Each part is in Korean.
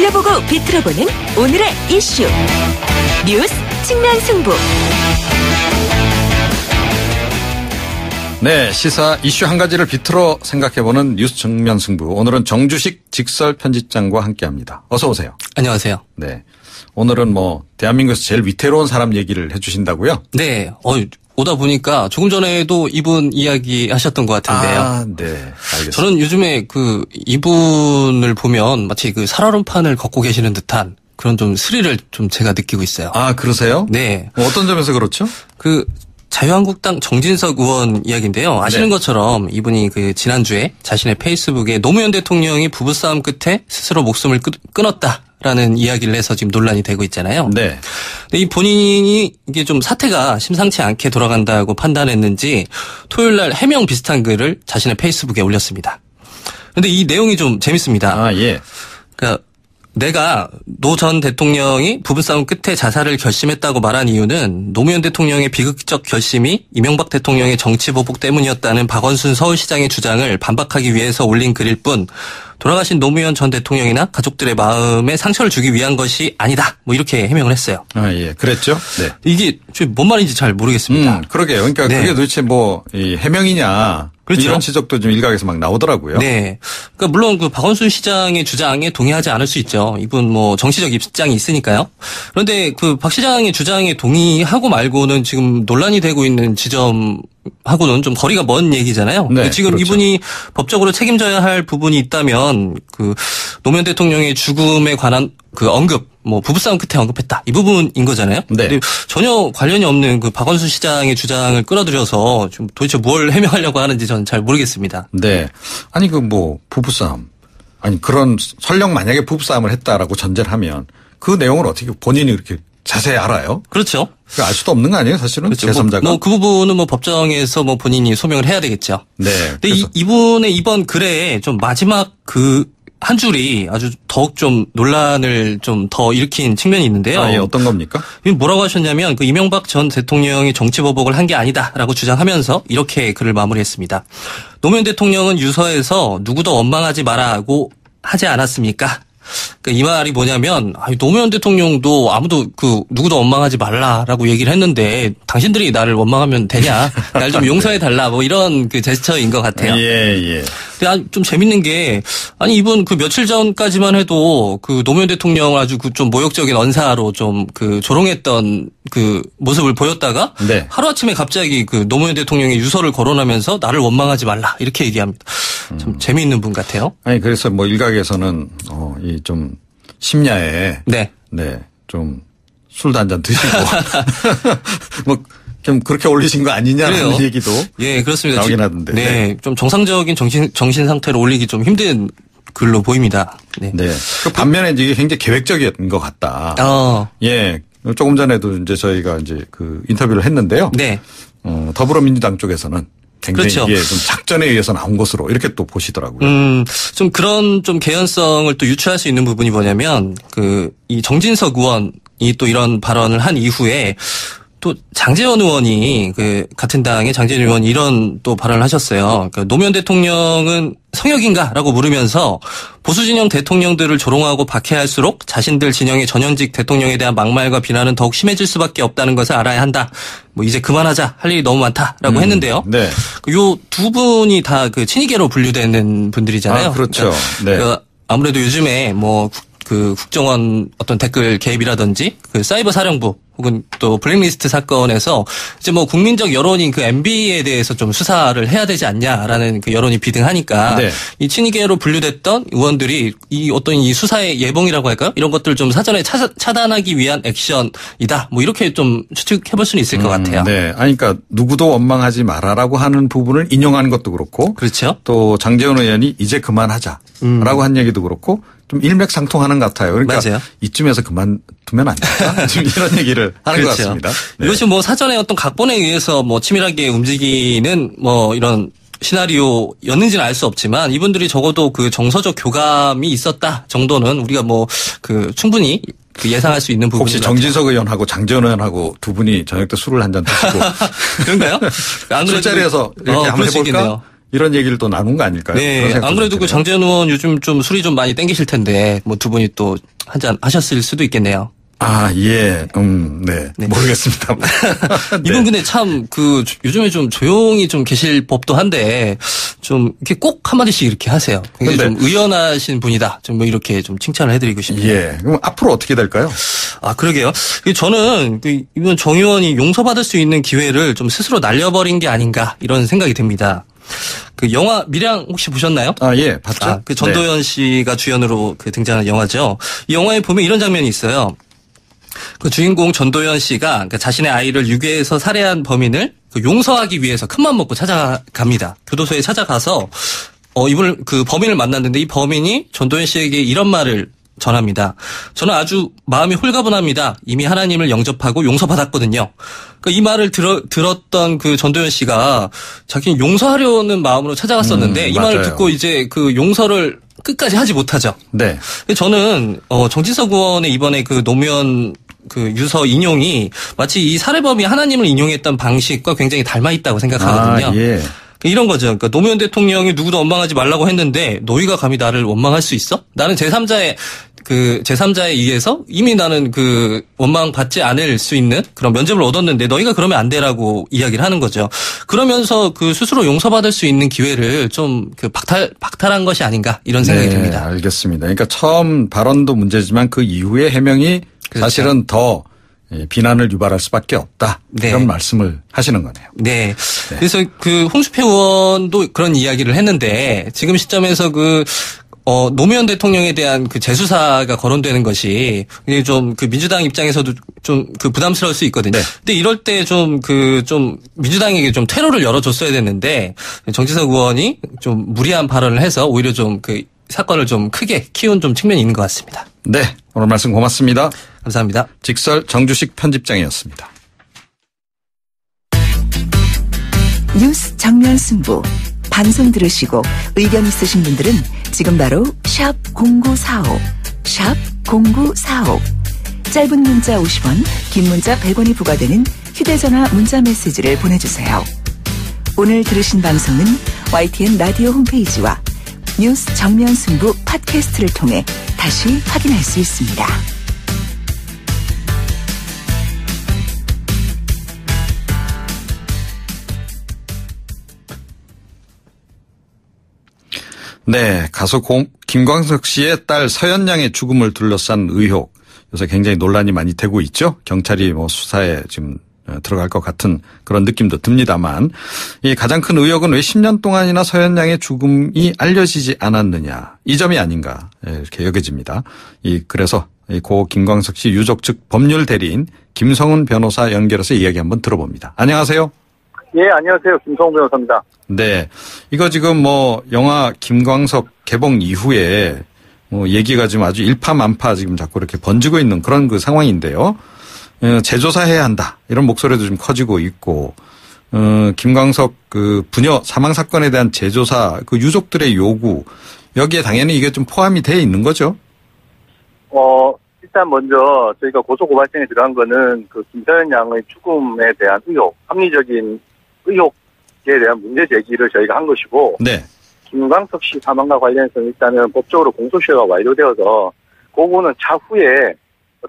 들여다보고 비틀어보는 오늘의 이슈 뉴스 측면 승부. 네, 시사 이슈 한 가지를 비틀어 생각해보는 뉴스 측면 승부. 오늘은 정주식 직설 편집장과 함께합니다. 어서 오세요. 안녕하세요. 네, 오늘은 대한민국에서 제일 위태로운 사람 얘기를 해주신다고요? 네, 오다 보니까 조금 전에도 이분 이야기 하셨던 것 같은데요. 아, 네, 알겠습니다. 저는 요즘에 이분을 보면 마치 살얼음판을 걷고 계시는 듯한 그런 좀 스릴을 좀 제가 느끼고 있어요. 아, 그러세요? 네. 어떤 점에서 그렇죠? 자유한국당 정진석 의원 이야기인데요. 아시는 것처럼 이분이 지난주에 자신의 페이스북에 노무현 대통령이 부부싸움 끝에 스스로 목숨을 끊었다라는 이야기를 해서 지금 논란이 되고 있잖아요. 네. 근데 이 본인이 이게 좀 사태가 심상치 않게 돌아간다고 판단했는지 토요일 날 해명 비슷한 글을 자신의 페이스북에 올렸습니다. 근데 이 내용이 좀 재밌습니다. 아, 예. 내가 노 전 대통령이 부부싸움 끝에 자살을 결심했다고 말한 이유는 노무현 대통령의 비극적 결심이 이명박 대통령의 정치 보복 때문이었다는 박원순 서울시장의 주장을 반박하기 위해서 올린 글일 뿐 돌아가신 노무현 전 대통령이나 가족들의 마음에 상처를 주기 위한 것이 아니다. 이렇게 해명을 했어요. 아, 예. 그랬죠? 네. 이게 뭔 말인지 잘 모르겠습니다. 그러게요. 그러니까 네. 그게 도대체 이 해명이냐. 그렇죠. 이런 지적도 좀 일각에서 막 나오더라고요. 네. 그러니까 물론 박원순 시장의 주장에 동의하지 않을 수 있죠. 이분 정치적 입장이 있으니까요. 그런데 박 시장의 주장에 동의하고 말고는 지금 논란이 되고 있는 지점하고는 좀 거리가 먼 얘기잖아요. 네, 지금 그렇죠. 이분이 법적으로 책임져야 할 부분이 있다면 노무현 대통령의 죽음에 관한 언급, 부부싸움 끝에 언급했다. 이 부분인 거잖아요. 네. 근데 전혀 관련이 없는 박원순 시장의 주장을 끌어들여서 좀 도대체 뭘 해명하려고 하는지 저는 잘 모르겠습니다. 네. 아니, 부부싸움. 아니, 그런, 설령 만약에 부부싸움을 했다라고 전제를 하면 그 내용을 어떻게 본인이 그렇게 자세히 알아요? 그렇죠. 알 수도 없는 거 아니에요, 사실은? 그렇죠. 제3자가. 그 부분은 법정에서 본인이 소명을 해야 되겠죠. 네. 근데 이분의 이번 글에 좀 마지막 한 줄이 아주 더욱 좀 논란을 좀 더 일으킨 측면이 있는데요. 아, 예, 어떤 겁니까? 뭐라고 하셨냐면 이명박 전 대통령이 정치 보복을 한 게 아니다라고 주장하면서 이렇게 글을 마무리했습니다. 노무현 대통령은 유서에서 누구도 원망하지 마라고 하지 않았습니까? 이 말이 뭐냐면 노무현 대통령도 아무도 누구도 원망하지 말라라고 얘기를 했는데 당신들이 나를 원망하면 되냐? 날 좀 용서해 달라 이런 제스처인 것 같아요. 예. 근데 좀 재밌는 게 이분 며칠 전까지만 해도 노무현 대통령을 아주 좀 모욕적인 언사로 좀 조롱했던 모습을 보였다가 네. 하루아침에 갑자기 노무현 대통령의 유서를 거론하면서 나를 원망하지 말라 이렇게 얘기합니다. 참 재미있는 분 같아요. 아니, 그래서 일각에서는 이 좀 심야에 네. 좀 술도 한 잔 드시고 좀 그렇게 올리신 거 아니냐라는 그래요. 얘기도 예, 그렇습니다. 나오긴 하던데. 네. 좀 정상적인 정신 상태로 올리기 좀 힘든 글로 보입니다. 네. 네. 반면에 이게 굉장히 계획적인 것 같다. 예. 조금 전에도 이제 저희가 인터뷰를 했는데요. 네. 더불어민주당 쪽에서는 굉장히 그렇죠. 이게 좀 작전에 의해서 나온 것으로 이렇게 또 보시더라고요. 좀 그런 좀 개연성을 또 유추할 수 있는 부분이 뭐냐면 이 정진석 의원이 또 이런 발언을 한 이후에 또 장제원 의원이 같은 당의 장제원 의원이 이런 또 발언을 하셨어요. 노무현 대통령은 성역인가라고 물으면서 보수 진영 대통령들을 조롱하고 박해할수록 자신들 진영의 전현직 대통령에 대한 막말과 비난은 더욱 심해질 수밖에 없다는 것을 알아야 한다. 이제 그만하자. 할 일이 너무 많다라고 했는데요. 네. 요 두 분이 다 친이계로 분류되는 분들이잖아요. 아, 그렇죠. 네. 아무래도 요즘에 국정원 어떤 댓글 개입이라든지 사이버 사령부 혹은 또 블랙리스트 사건에서 이제 국민적 여론이 MB에 대해서 좀 수사를 해야 되지 않냐라는 여론이 비등하니까 네. 이 친이계로 분류됐던 의원들이 이 수사의 예봉이라고 할까요? 이런 것들 좀 사전에 차단하기 위한 액션이다. 이렇게 좀 추측해볼 수는 있을 것 같아요. 네. 그러니까 누구도 원망하지 마라라고 하는 부분을 인용하는 것도 그렇고. 그렇죠. 또 장제원 의원이 이제 그만하자라고 한 얘기도 그렇고. 좀 일맥상통하는 것 같아요. 그러니까 맞아요. 이쯤에서 그만두면 안 될까? 지금 이런 얘기를 하는 그렇죠. 것 같습니다. 네. 이것이 사전에 어떤 각본에 의해서 치밀하게 움직이는 이런 시나리오였는지는 알 수 없지만 이분들이 적어도 정서적 교감이 있었다 정도는 우리가 충분히 예상할 수 있는 부분이 혹시 정진석 의원하고 장제원 의원하고 두 분이 저녁 때 술을 한 잔 드시고 그런가요? 술자리에서 이렇게 한번 해볼까? 있겠네요. 이런 얘기를 또 나눈 거 아닐까요? 네. 안 그래도 장제원 의원 요즘 좀 술이 좀 많이 땡기실 텐데 두 분이 또 한잔 하셨을 수도 있겠네요. 아, 예. 네. 모르겠습니다. 이분 근데 참 요즘에 좀 조용히 좀 계실 법도 한데 좀 이렇게 꼭 한마디씩 이렇게 하세요. 굉장히 좀 의연하신 분이다. 좀 뭐 이렇게 좀 칭찬을 해드리고 싶네요. 예. 그럼 앞으로 어떻게 될까요? 아, 그러게요. 저는 이번 정 의원이 용서받을 수 있는 기회를 좀 스스로 날려버린 게 아닌가 이런 생각이 듭니다. 영화 밀양 혹시 보셨나요? 아, 예. 봤죠? 전도연 씨가 주연으로 등장하는 영화죠. 이 영화에 보면 이런 장면이 있어요. 그 주인공 전도연 씨가 그러니까 자신의 아이를 유괴해서 살해한 범인을 용서하기 위해서 큰맘 먹고 찾아갑니다. 교도소에 찾아가서 이분을 범인을 만났는데 이 범인이 전도연 씨에게 이런 말을 전합니다. 저는 아주 마음이 홀가분합니다. 이미 하나님을 영접하고 용서받았거든요. 그러니까 이 말을 들었던 전도연 씨가 자기는 용서하려는 마음으로 찾아갔었는데 이 맞아요. 말을 듣고 이제 용서를 끝까지 하지 못하죠. 네. 저는 정진석 의원의 이번에 노무현 유서 인용이 마치 이 살해범이 하나님을 인용했던 방식과 굉장히 닮아 있다고 생각하거든요. 아, 예. 이런 거죠. 그러니까 노무현 대통령이 누구도 원망하지 말라고 했는데 너희가 감히 나를 원망할 수 있어? 나는 제3자에 의해서 이미 나는 원망 받지 않을 수 있는 그런 면접을 얻었는데 너희가 그러면 안 되라고 이야기를 하는 거죠. 그러면서 스스로 용서받을 수 있는 기회를 좀 박탈한 것이 아닌가 이런 생각이 듭니다. 알겠습니다. 그러니까 처음 발언도 문제지만 그 이후의 해명이 그렇죠. 사실은 더 비난을 유발할 수밖에 없다. 네. 이런 말씀을 하시는 거네요. 네. 그래서 홍수표 의원도 그런 이야기를 했는데 지금 시점에서 노무현 대통령에 대한 재수사가 거론되는 것이 좀 민주당 입장에서도 좀 부담스러울 수 있거든요. 네. 근데 이럴 때 좀 민주당에게 좀 퇴로를 열어줬어야 됐는데 정진석 의원이 좀 무리한 발언을 해서 오히려 좀 사건을 좀 크게 키운 좀 측면이 있는 것 같습니다. 네. 오늘 말씀 고맙습니다. 감사합니다. 직설 정주식 편집장이었습니다. 뉴스 정면 승부. 방송 들으시고 의견 있으신 분들은 지금 바로 샵 0945, 샵 0945. 짧은 문자 50원, 긴 문자 100원이 부과되는 휴대전화 문자 메시지를 보내주세요. 오늘 들으신 방송은 YTN 라디오 홈페이지와 뉴스 정면 승부 팟캐스트를 통해 다시 확인할 수 있습니다. 네, 가수 김광석 씨의 딸 서연양의 죽음을 둘러싼 의혹. 요새 굉장히 논란이 많이 되고 있죠. 경찰이 수사에 지금 들어갈 것 같은 그런 느낌도 듭니다만 이 가장 큰 의혹은 왜 10년 동안이나 서연양의 죽음이 알려지지 않았느냐. 이 점이 아닌가 이렇게 여겨집니다. 그래서 고 김광석 씨 유족 측 법률 대리인 김성훈 변호사 연결해서 이야기 한번 들어봅니다. 안녕하세요. 예, 안녕하세요. 김성훈 변호사입니다. 네. 이거 지금 영화 김광석 개봉 이후에 얘기가 지금 아주 일파만파 지금 자꾸 이렇게 번지고 있는 그런 상황인데요. 재조사해야 한다. 이런 목소리도 좀 커지고 있고, 김광석 부녀 사망 사건에 대한 재조사, 유족들의 요구, 여기에 당연히 이게 좀 포함이 돼 있는 거죠? 일단 먼저 저희가 고소고발장에 들어간 거는 김서연 양의 죽음에 대한 의혹, 합리적인 의혹에 대한 문제 제기를 저희가 한 것이고, 네. 김광석 씨 사망과 관련해서 일단은 법적으로 공소시효가 완료되어서 그 부분은 차후에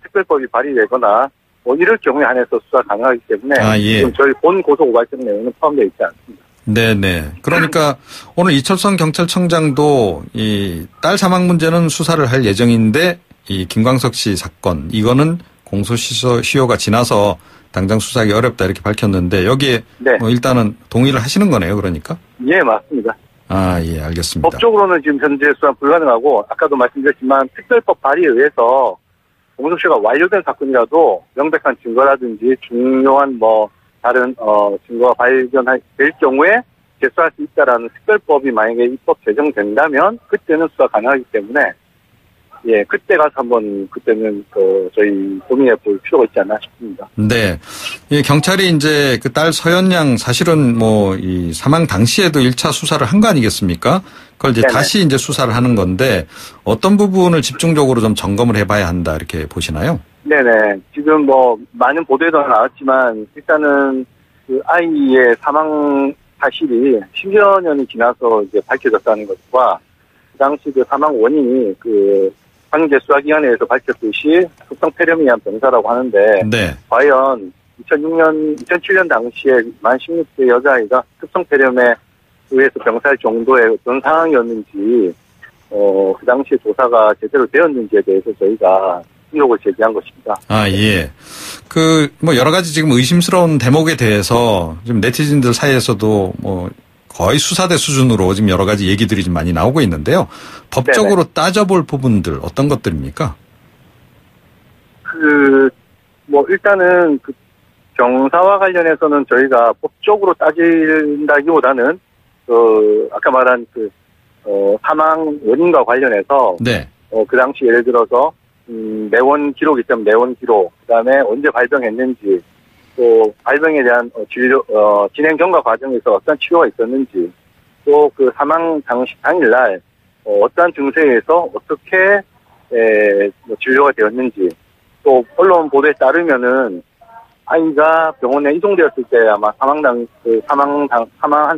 특별법이 발의되거나 이럴 경우에 한해서 수사 가능하기 때문에 예. 지금 저희 본 고소고발장 내용은 포함되어 있지 않습니다. 네네. 그러니까 오늘 이철성 경찰청장도 이 딸 사망 문제는 수사를 할 예정인데 이 김광석 씨 사건 이거는 공소시효가 지나서 당장 수사하기 어렵다 이렇게 밝혔는데 여기에 네. 일단은 동의를 하시는 거네요. 그러니까? 예, 맞습니다. 예, 알겠습니다. 법적으로는 지금 현재 수사 불가능하고 아까도 말씀드렸지만 특별법 발의에 의해서 공소시효가 완료된 사건이라도 명백한 증거라든지 중요한 다른 증거가 발견될 경우에 재수할 수 있다라는 특별법이 만약에 입법 제정된다면 그때는 수사 가능하기 때문에 예, 그때 가서 그때는 저희 고민해 볼 필요가 있지 않나 싶습니다. 네. 예, 경찰이 이제 딸 서연양 사실은 이 사망 당시에도 1차 수사를 한 거 아니겠습니까? 그걸 이제 네네. 다시 이제 수사를 하는 건데 어떤 부분을 집중적으로 좀 점검을 해봐야 한다 이렇게 보시나요? 네네. 지금 많은 보도에도 나왔지만 일단은 아이의 사망 사실이 10여 년이 지나서 이제 밝혀졌다는 것과 그 당시 사망 원인이 관계 수사기관에서 밝혔듯이 급성 폐렴이한 병사라고 하는데 네. 과연 2007년 당시에 만 16세 여자아이가 급성 폐렴에 의해서 병살 정도의 어떤 상황이었는지 그 당시에 조사가 제대로 되었는지에 대해서 저희가 의혹을 제기한 것입니다. 아, 예. 여러 가지 지금 의심스러운 대목에 대해서 지금 네티즌들 사이에서도 거의 수사대 수준으로 지금 여러 가지 얘기들이 좀 많이 나오고 있는데요. 법적으로 네네. 따져볼 부분들 어떤 것들입니까? 일단은 병사와 관련해서는 저희가 법적으로 따진다기보다는 아까 말한 사망 원인과 관련해서 네. 그 당시 예를 들어서 내원 기록이 있다면 내원 기록, 그다음에 언제 발병했는지, 또 발병에 대한 진행 경과 과정에서 어떤 치료가 있었는지, 또 그 사망 당일날 어떠한 증세에서 어떻게 진료가 되었는지, 또 언론 보도에 따르면은 아이가 병원에 이송되었을 때 아마 사망한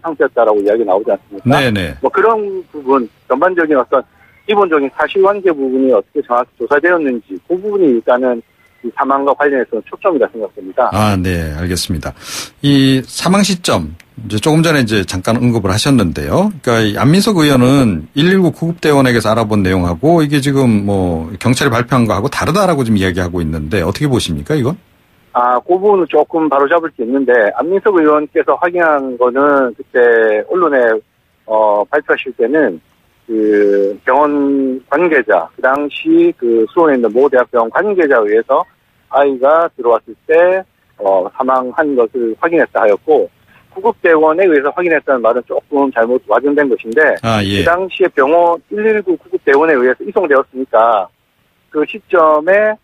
상태였다라고 이야기 나오지 않습니까? 네네. 그런 부분, 전반적인 어떤 기본적인 사실관계 부분이 어떻게 정확히 조사되었는지, 그 부분이 일단은 이 사망과 관련해서는 초점이다 생각됩니다. 아, 네, 알겠습니다. 이 사망 시점, 이제 조금 전에 잠깐 언급을 하셨는데요. 그러니까 이 안민석 의원은 119 구급대원에게서 알아본 내용하고 이게 지금 경찰이 발표한 거하고 다르다라고 지금 이야기하고 있는데 어떻게 보십니까, 이건? 그 부분은 조금 바로잡을 수 있는데, 안민석 의원께서 확인한 거는 그때 언론에, 발표하실 때는 병원 관계자, 그 당시 수원에 있는 모 대학병원 관계자에 의해서 아이가 들어왔을 때, 사망한 것을 확인했다 하였고, 구급대원에 의해서 확인했다는 말은 조금 잘못 와전된 것인데, 예. 그 당시에 병원 119 구급대원에 의해서 이송되었으니까, 그 시점에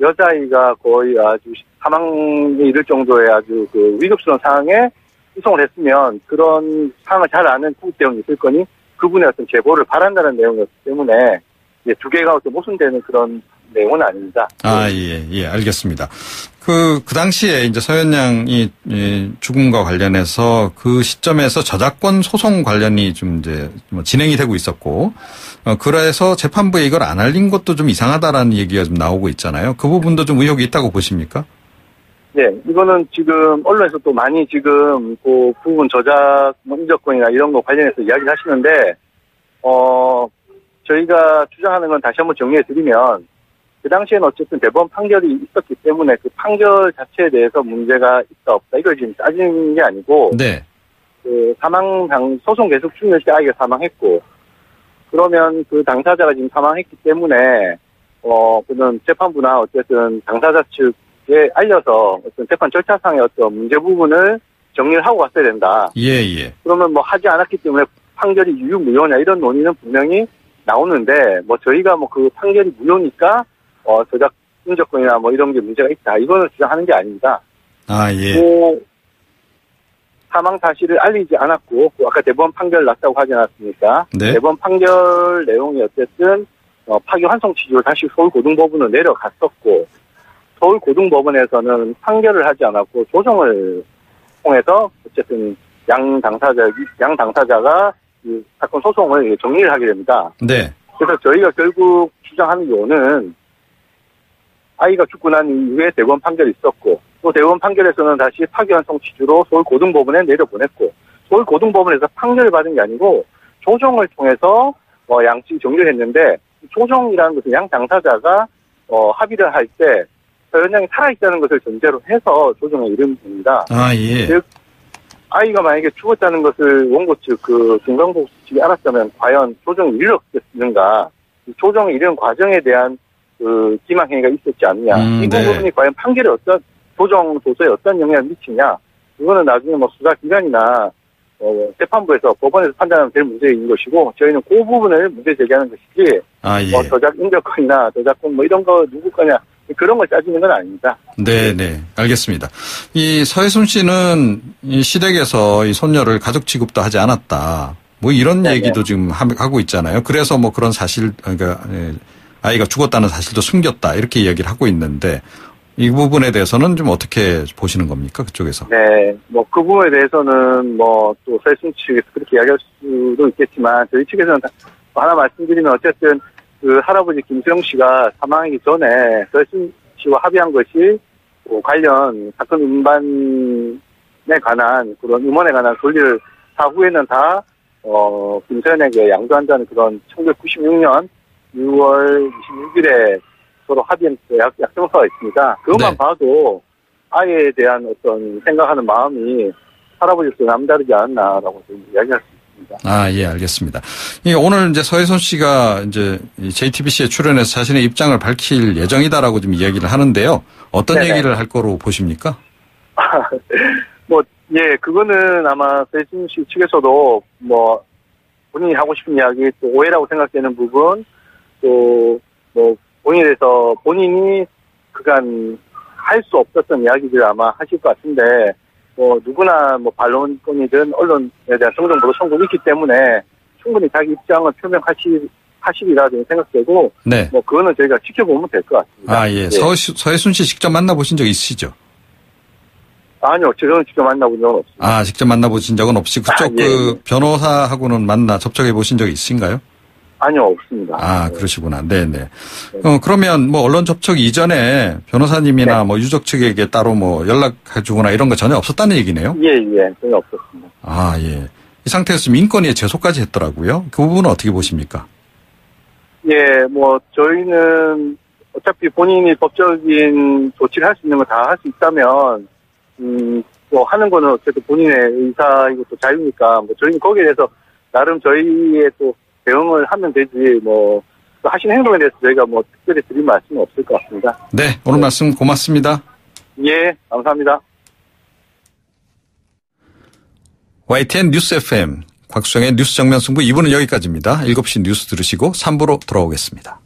여자아이가 거의 아주 사망에 이를 정도의 아주 위급스러운 상황에 이송을 했으면 그런 상황을 잘 아는 구급대원이 있을 거니 그분의 어떤 제보를 바란다는 내용이었기 때문에 두 개가 어떤 모순되는 그런 내용은 아닙니다. 예, 알겠습니다. 그 당시에 이제 서현 양이 죽음과 관련해서 그 시점에서 저작권 소송 관련이 좀 진행이 되고 있었고, 그래서 재판부에 이걸 안 알린 것도 좀 이상하다라는 얘기가 좀 나오고 있잖아요. 그 부분도 좀 의혹이 있다고 보십니까? 네, 이거는 지금 언론에서 또 많이 지금 그 부분 저작 인적권이나 이런 거 관련해서 이야기를 하시는데, 저희가 주장하는 건 다시 한번 정리해 드리면, 그 당시에는 어쨌든 대법원 판결이 있었기 때문에 그 판결 자체에 대해서 문제가 있다 없다 이걸 지금 따지는 게 아니고, 네. 소송 계속 중일 때 아이가 사망했고, 그러면 그 당사자가 지금 사망했기 때문에, 그는 재판부나 어쨌든 당사자 측에 알려서 어떤 재판 절차상의 어떤 문제 부분을 정리를 하고 왔어야 된다. 예. 그러면 하지 않았기 때문에 판결이 유유무효냐 이런 논의는 분명히 나오는데, 저희가 그 판결이 무효니까, 저작 인적권이나 이런 게 문제가 있다. 이거는 주장하는 게 아닙니다. 예. 사망 사실을 알리지 않았고, 아까 대법원 판결 났다고 하지 않았습니까? 네. 대법원 판결 내용이 어쨌든, 파기환송 취지로 다시 서울고등법원으로 내려갔었고, 서울고등법원에서는 판결을 하지 않았고, 조정을 통해서 어쨌든 양 당사자가 이 사건 소송을 정리를 하게 됩니다. 네. 그래서 저희가 결국 주장하는 요는 아이가 죽고 난 이후에 대법원 판결이 있었고, 또 대법원 판결에서는 다시 파기환송 취지로 서울고등법원에 내려보냈고, 서울고등법원에서 판결을 받은 게 아니고 조정을 통해서 양측이 정리를 했는데, 조정이라는 것은 양 당사자가 합의를 할 때 서현 양이 살아있다는 것을 전제로 해서 조정에 이른 겁니다. 예. 즉 아이가 만약에 죽었다는 것을 원고 측 중간고법 측이 알았다면 과연 조정이 이르렀겠는가, 조정이 이른 과정에 대한 기망행위가 있었지 않느냐. 이 부분이 과연 판결에 조정 도서에 어떤 영향을 미치냐. 이거는 나중에 수사기관이나 재판부에서 법원에서 판단하면 될 문제인 것이고, 저희는 그 부분을 문제 제기하는 것이지, 예. 저작 인적권이나 저작권 이런 거 누구 거냐, 그런 걸 따지는 건 아닙니다. 네. 알겠습니다. 이 서혜순 씨는 이 시댁에서 이 손녀를 가족 취급도 하지 않았다. 이런 네네. 얘기도 지금 하고 있잖아요. 그래서 그런 사실, 그러니까 아이가 죽었다는 사실도 숨겼다. 이렇게 이야기를 하고 있는데, 이 부분에 대해서는 좀 어떻게 보시는 겁니까? 그쪽에서? 네, 그 부분에 대해서는 또 서혜순 측에서 그렇게 이야기할 수도 있겠지만, 저희 측에서는 하나 말씀드리면 어쨌든 그 할아버지 김수영 씨가 사망하기 전에 서해순 씨와 합의한 것이 관련 사건 운반에 관한 그런 음원에 관한 권리를 사후에는 다 김서연에게 양도한다는 그런 1996년 6월 26일에 서로 합의한 약정서가 있습니다. 그것만 네. 봐도 아이에 대한 어떤 생각하는 마음이 할아버지로서 남다르지 않나라고 이야기할 수 있습니다. 아, 예, 알겠습니다. 오늘 이제 서해순 씨가 이제 JTBC에 출연해서 자신의 입장을 밝힐 예정이다라고 좀 이야기를 하는데요. 어떤 네네. 얘기를 할 거로 보십니까? 예, 그거는 아마 서해순 씨 측에서도 본인이 하고 싶은 이야기, 또 오해라고 생각되는 부분, 또 본인에 대해서 본인이 그간 할 수 없었던 이야기들을 아마 하실 것 같은데, 누구나 반론권이든 언론에 대한 정정보도 청구가 있기 때문에 충분히 자기 입장을 표명하시리라 저는 생각되고, 네. 그거는 저희가 지켜보면 될 것 같습니다. 아, 예. 예. 서해순 씨 직접 만나보신 적 있으시죠? 아니요, 저는 직접 만나본 적은 없습니다. 아, 직접 만나보신 적은 없이 그쪽 예. 변호사하고는 접촉해 보신 적이 있으신가요? 아니요, 없습니다. 아, 네. 그러시구나. 네네. 그러면 언론 접촉 이전에 변호사님이나 유족 측에게 따로 연락해주거나 이런 거 전혀 없었다는 얘기네요? 예, 전혀 없었습니다. 아, 예. 이 상태에서 민건위에 제소까지 했더라고요. 그 부분은 어떻게 보십니까? 예, 저희는 어차피 본인이 법적인 조치를 할 수 있는 거 다 할 수 있다면, 하는 거는 어쨌든 본인의 의사이고 또 자유니까, 저희는 거기에 대해서 나름 저희의 또 대응을 하면 되지, 또 하신 행동에 대해서 저희가 특별히 드릴 말씀은 없을 것 같습니다. 네, 오늘 말씀 고맙습니다. 예, 감사합니다. YTN 뉴스 FM, 곽수영의 뉴스 정면 승부 2부는 여기까지입니다. 7시 뉴스 들으시고 3부로 돌아오겠습니다.